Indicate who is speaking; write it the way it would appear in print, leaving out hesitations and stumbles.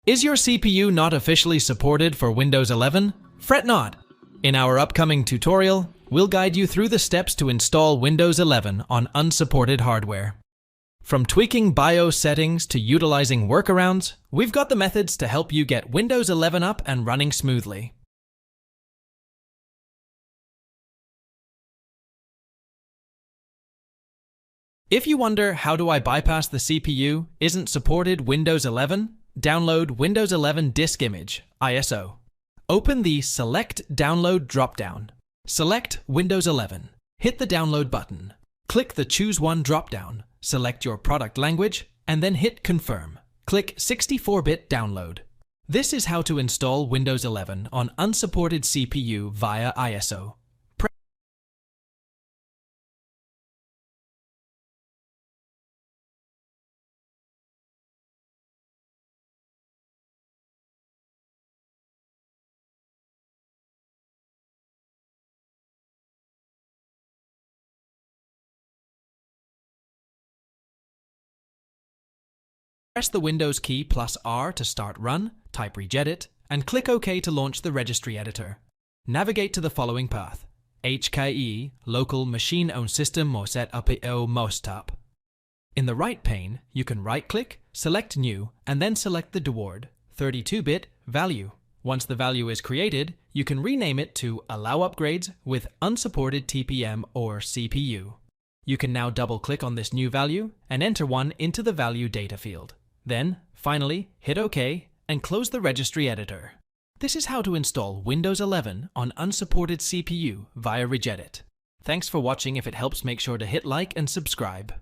Speaker 1: Is your CPU not officially supported for Windows 11? Fret not. In our upcoming tutorial, we'll guide you through the steps to install Windows 11 on unsupported hardware. From tweaking BIOS settings to utilizing workarounds, we've got the methods to help you get Windows 11 up and running smoothly. If you wonder how do I bypass the CPU isn't supported Windows 11, download Windows 11 Disk Image, ISO. Open the Select Download dropdown. Select Windows 11. Hit the Download button. Click the Choose One dropdown. Select your product language, and then hit Confirm. Click 64-bit Download. This is how to install Windows 11 on unsupported CPU via ISO. Press the Windows key plus R to start Run, type Regedit, and click OK to launch the Registry editor. Navigate to the following path: HKE, Local Machine Owned System or Set UPO Mostap. In the right pane, you can right-click, select New, and then select the DWORD 32-bit value. Once the value is created, you can rename it to Allow Upgrades with Unsupported TPM or CPU. You can now double-click on this new value and enter one into the Value Data field. Then, finally, hit OK and close the Registry editor. This is how to install Windows 11 on unsupported CPU via Regedit. Thanks for watching. If it helps, make sure to hit like and subscribe.